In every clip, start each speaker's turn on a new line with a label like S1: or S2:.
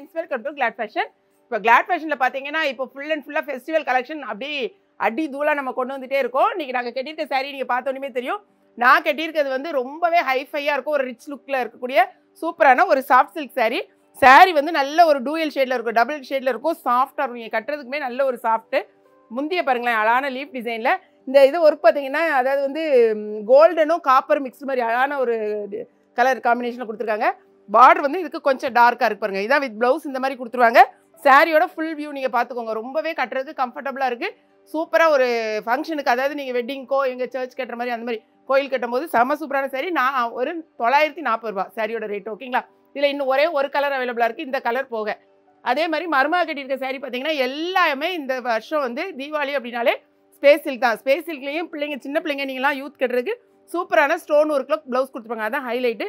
S1: Gents wear come to Cloud Fashion. இப்போ Cloud ஃபேஷனில் பார்த்தீங்கன்னா இப்போ ஃபுல் அண்ட் ஃபுல்லாக ஃபெஸ்டிவல் கலெக்ஷன் அப்படி அடி தூளாக நம்ம கொண்டு வந்துட்டே இருக்கோம். இன்றைக்கி நாங்கள் கட்டியிருக்க சாரீ நீங்கள் பார்த்தோன்னே தெரியும். நான் கட்டியிருக்கிறது வந்து ரொம்பவே ஹைஃபையாக இருக்கும், ஒரு ரிச் லுக்கில் இருக்கக்கூடிய சூப்பரான ஒரு சாஃப்ட் சில்க் சாரீ. சாரீ வந்து நல்ல ஒரு டூயல் ஷேடில் இருக்கும், டபுள் ஷேடில் இருக்கும், சாஃப்டாக இருக்கும். நீங்கள் கட்டுறதுக்குமே நல்ல ஒரு சாஃப்ட்டு. முந்திய பாருங்களேன் அழகான லீஃப் டிசைனில். இந்த இது ஒர்க் பார்த்தீங்கன்னா அதாவது வந்து கோல்டனும் காப்பர் மிக்ஸ் மாதிரி அழகான ஒரு கலர் காம்பினேஷனில் கொடுத்துருக்காங்க. பார்டர் வந்து இதுக்கு கொஞ்சம் டார்க்காக இருக்கு பாருங்க. இதான் வித் ப்ளவுஸ் இந்த மாதிரி கொடுத்துருவாங்க. சாரியோட ஃபுல் வியூ நீங்கள் பார்த்துக்கோங்க. ரொம்பவே கட்டுறதுக்கு கம்ஃபர்டபுளாக இருக்குது. சூப்பராக ஒரு ஃபங்க்ஷனுக்கு, அதாவது நீங்கள் வெட்டிங்க்கோ எங்கள் சர்ச் கட்டுற மாதிரி அந்த மாதிரி கோயில் கட்டும்போது செம சூப்பரான சாரி. நான் ஒரு 940 ரூபா சாரியோட ரேட். ஓகேங்களா? இதில் இன்னும் ஒரே ஒரு கலர் அவைலபிளாக இருக்குது, இந்த கலர் போக. அதே மாதிரி மருமக கட்டியிருக்க சாரி பார்த்தீங்கன்னா எல்லாமே இந்த வருஷம் வந்து தீபாவளி அப்படின்னாலே ஸ்பேஸ் சில்க் தான். ஸ்பேஸ் சில்க்லேயும் பிள்ளைங்க, சின்ன பிள்ளைங்க நீங்களாம் யூத் கட்டுறதுக்கு சூப்பரான ஸ்டோன் ஒர்க்கில் ப்ளவுஸ் கொடுத்துருப்பாங்க. அதான் ஹைலைட்டு.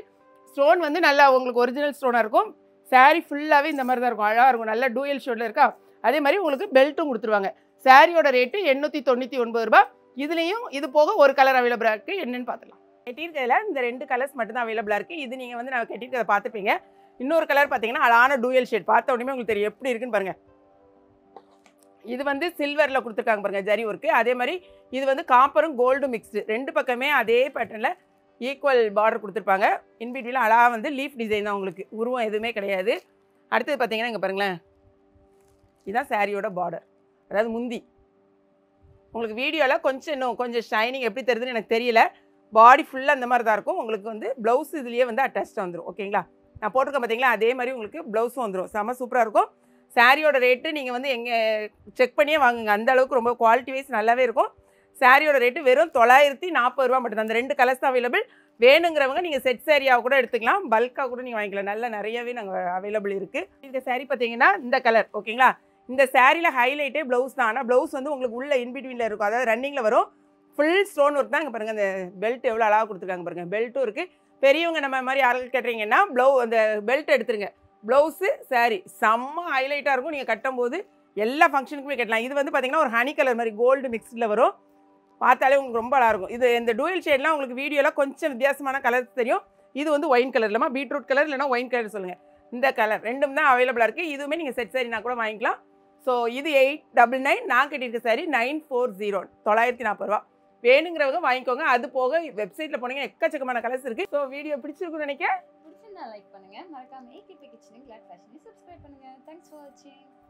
S1: ஸ்டோன் வந்து நல்லா உங்களுக்கு ஒரிஜினல் ஸ்டோனாக இருக்கும். சாரீ ஃபுல்லாகவே இந்த மாதிரி தான் இருக்கும், அழகாக இருக்கும், நல்ல டூயல் ஷேடில் இருக்கா. அதே மாதிரி உங்களுக்கு பெல்ட்டும் கொடுத்துருவாங்க. சாரியோட ரேட்டு 899 ரூபா. இதுலேயும் இது போக ஒரு கலர் அவைலபிளாக இருக்குது. என்னென்னு பார்த்துக்கலாம். கட்டியிருக்கிறதுல இந்த 2 கலர்ஸ் மட்டும் தான் அவைலபிளாக இருக்குது. இது நீங்கள் வந்து நான் கட்டியிருக்கிறத பார்த்துப்பீங்க. இன்னொரு கலர் பார்த்தீங்கன்னா அழகான டூயல் ஷேட். பார்த்த உடனே உங்களுக்கு தெரியும் எப்படி இருக்குன்னு பாருங்கள். இது வந்து சில்வரில் கொடுத்துருக்காங்க பாருங்கள், ஜரி ஒர்க்கு. அதே மாதிரி இது வந்து காப்பரும் கோல்டும் மிக்ஸ்டு. 2 பக்கமே அதே பேட்டர்னில் ஈக்குவல் பார்டர் கொடுத்துருப்பாங்க. இன்பிட்வீல அழகாக வந்து லீஃப் டிசைன் தான், உங்களுக்கு உருவம் எதுவுமே கிடையாது. அடுத்தது பார்த்தீங்கன்னா இங்கே பாருங்களேன், இதுதான் சாரியோட பார்டர், அதாவது முந்தி. உங்களுக்கு வீடியோவில் இன்னும் கொஞ்சம் ஷைனிங் எப்படி தெரியுதுன்னு எனக்கு தெரியல. பாடி ஃபுல்லாக அந்த மாதிரி தான் இருக்கும். உங்களுக்கு வந்து ப்ளவுஸ் இதுலேயே வந்து அட்டாச்சாக வந்துடும். ஓகேங்களா? நான் போட்டிருக்கேன் பார்த்தீங்களா, அதே மாதிரி உங்களுக்கு ப்ளவுஸும் வந்துடும். செம சூப்பராக இருக்கும். சாரியோட ரேட்டு நீங்கள் வந்து எங்கே செக் பண்ணியே வாங்குங்க, அந்த அளவுக்கு ரொம்ப குவாலிட்டி வைஸ் நல்லாவே இருக்கும். சாரியோட ரேட்டு வெறும் 940 ரூபா மட்டும் தான். அந்த 2 கலர்ஸ் தான் அவைலபிள். வேணுங்கிறவங்க நீங்கள் செட் சாரியாக கூட எடுத்துக்கலாம், பல்காக கூட நீங்கள் வாங்கிக்கலாம். நல்லா நிறையவே நாங்கள் அவைலபிள் இருக்குது. இந்த சாரீ பார்த்தீங்கன்னா இந்த கலர். ஓகேங்களா? இந்த சாரியில் ஹைலைட்டே ப்ளவுஸ் தான். ஆனால் ப்ளவுஸ் வந்து உங்களுக்கு உள்ள இன்பிட்வீனில் இருக்கும், அதாவது ரன்னிங்கில் வரும். ஃபுல் ஸ்டோன் ஒர்க் தான். இங்கே பாருங்கள், அந்த பெல்ட் எவ்வளோ அழகாக கொடுத்துருக்காங்க பாருங்கள். பெல்ட்டும் இருக்குது. பெரியவங்க நம்ம மாதிரி ஆட்கள் கட்டுறீங்கன்னா அந்த பெல்ட் எடுத்துருங்க. ப்ளவுஸு சாரீ செம்ம ஹைலைட்டாக இருக்கும். நீங்கள் கட்டும்போது எல்லா ஃபங்க்ஷனுக்குமே கட்டலாம். இது வந்து பார்த்தீங்கன்னா ஒரு ஹனி கலர் மாதிரி கோல்டு மிக்ஸில் வரும். பார்த்தாலே உங்களுக்கு ரொம்ப அழகாக இது இந்த டூயல் ஷேட்லாம் உங்களுக்கு வீடியோவில் கொஞ்சம் வித்தியாசமான கலர்ஸ் தெரியும். இது வந்து ஒயின் கலர் இல்லாமல் பீட்ரூட் கலர் இல்லைனா ஒயின் கலர் சொல்லுங்கள். இந்த கலர் ரெண்டும் தான் அவைலபிளாக இருக்குது. இதுவுமே நீங்கள் செட் சாரினா கூட வாங்கிக்கலாம். ஸோ இது 899. நான் கட்டியிருக்க சாரி 940, 940 ரூபா. வேணுங்கிறவங்க வாங்கிக்கோங்க. அது போக வெப்சைட்டில் போனீங்கன்னா எக்கச்சக்கமான கலர்ஸ் இருக்குது. ஸோ வீடியோ பிடிச்சிருக்குன்னு நினைக்கிறேன்.
S2: பிடிச்சிருந்தா லைக் பண்ணுங்கள். மறக்காம AKP கிச்சன் கிளாட் ஃபேஷனை சப்ஸ்கிரைப் பண்ணுங்கள். தேங்க்ஸ் ஃபார் வாட்சிங்.